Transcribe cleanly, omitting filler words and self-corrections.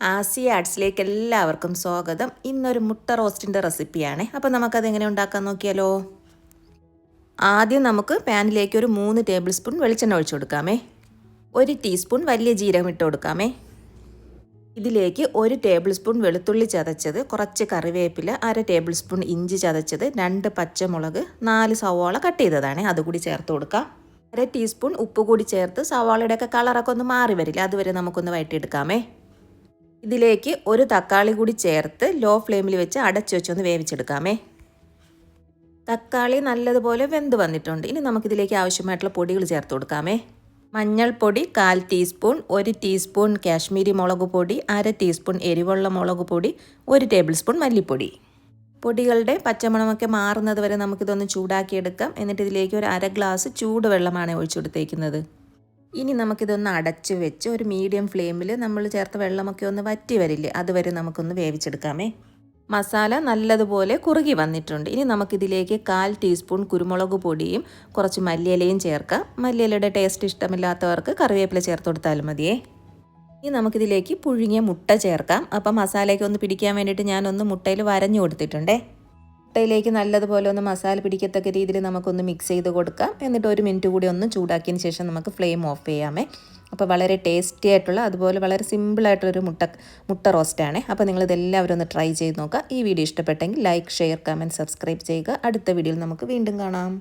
ആസി ആർട്സിലേക്ക് എല്ലാവർക്കും സ്വാഗതം. ഇന്നൊരു മുട്ട റോസ്റ്റിൻ്റെ റെസിപ്പിയാണ്. അപ്പോൾ നമുക്കത് എങ്ങനെ ഉണ്ടാക്കാൻ നോക്കിയാലോ. ആദ്യം നമുക്ക് പാനിലേക്ക് ഒരു 3 ടേബിൾ സ്പൂൺ വെളിച്ചെണ്ണ ഒഴിച്ചു കൊടുക്കാമേ. 1 ടീസ്പൂൺ വലിയ ജീരകം ഇട്ട് കൊടുക്കാമേ. ഇതിലേക്ക് 1 ടേബിൾ സ്പൂൺ വെളുത്തുള്ളി ചതച്ചത്, കുറച്ച് കറിവേപ്പില, 1/2 ടേബിൾ സ്പൂൺ ഇഞ്ചി ചതച്ചത്, 2 പച്ചമുളക്, 4 സവാള കട്ട് ചെയ്തതാണ്, അതുകൂടി ചേർത്ത് കൊടുക്കാം. 1/2 ടീസ്പൂൺ ഉപ്പ് കൂടി ചേർത്ത് സവാളയുടെയൊക്കെ കളറൊക്കെ ഒന്ന് മാറി വരില്ല, അതുവരെ നമുക്കൊന്ന് വഴറ്റിയെടുക്കാമേ. ഇതിലേക്ക് ഒരു തക്കാളി കൂടി ചേർത്ത് ലോ ഫ്ലെയിമിൽ വെച്ച് അടച്ചു വെച്ചൊന്ന് വേവിച്ചെടുക്കാമേ. തക്കാളി നല്ലതുപോലെ വെന്ത് വന്നിട്ടുണ്ട്. ഇനി നമുക്കിതിലേക്ക് ആവശ്യമായിട്ടുള്ള പൊടികൾ ചേർത്ത് കൊടുക്കാമേ. മഞ്ഞൾപ്പൊടി 1/4 ടീസ്പൂൺ, 1 ടീസ്പൂൺ കാശ്മീരി മുളക് പൊടി, 1/2 ടീസ്പൂൺ എരിവുള്ള മുളക് പൊടി, 1 ടേബിൾ സ്പൂൺ മല്ലിപ്പൊടി. പൊടികളുടെ പച്ചമണമൊക്കെ മാറുന്നത് വരെ നമുക്കിതൊന്ന് ചൂടാക്കിയെടുക്കാം. എന്നിട്ട് ഇതിലേക്ക് ഒരു 1/2 ഗ്ലാസ് ചൂടുവെള്ളമാണ് ഒഴിച്ചു കൊടുത്തേക്കുന്നത്. ഇനി നമുക്കിതൊന്ന് അടച്ച് വെച്ച് ഒരു മീഡിയം ഫ്ലെയിമിൽ നമ്മൾ ചേർത്ത വെള്ളമൊക്കെ ഒന്ന് വറ്റി വരില്ലേ, അതുവരെ നമുക്കൊന്ന് വേവിച്ചെടുക്കാമേ. മസാല നല്ലതുപോലെ കുറുകി വന്നിട്ടുണ്ട്. ഇനി നമുക്കിതിലേക്ക് 1/4 ടീസ്പൂൺ കുരുമുളക് പൊടിയും കുറച്ച് മല്ലിയിലയും ചേർക്കാം. മല്ലിയിലയുടെ ടേസ്റ്റ് ഇഷ്ടമില്ലാത്തവർക്ക് കറിവേപ്പില ചേർത്ത് കൊടുത്താലും മതിയേ. ഇനി നമുക്കിതിലേക്ക് പുഴുങ്ങിയ മുട്ട ചേർക്കാം. അപ്പം മസാലയ്ക്ക് ഒന്ന് പിടിക്കാൻ വേണ്ടിയിട്ട് ഞാനൊന്ന് മുട്ടയിൽ വരഞ്ഞു കൊടുത്തിട്ടുണ്ടേ. മുട്ടയിലേക്ക് നല്ലതുപോലെ ഒന്ന് മസാല പിടിക്കത്തക്ക രീതിയിൽ നമുക്കൊന്ന് മിക്സ് ചെയ്ത് കൊടുക്കാം. എന്നിട്ട് 1 മിനിറ്റ് കൂടി ഒന്ന് ചൂടാക്കിയതിന് ശേഷം നമുക്ക് ഫ്ലെയിം ഓഫ് ചെയ്യാമേ. അപ്പോൾ വളരെ ടേസ്റ്റി ആയിട്ടുള്ള, അതുപോലെ വളരെ സിമ്പിളായിട്ടുള്ളൊരു മുട്ട റോസ്റ്റാണ്. അപ്പോൾ നിങ്ങളിതെല്ലാവരും ഒന്ന് ട്രൈ ചെയ്ത് നോക്കുക. ഈ വീഡിയോ ഇഷ്ടപ്പെട്ടെങ്കിൽ ലൈക്ക്, ഷെയർ, കമൻറ്റ്, സബ്സ്ക്രൈബ് ചെയ്യുക. അടുത്ത വീഡിയോയിൽ നമുക്ക് വീണ്ടും കാണാം.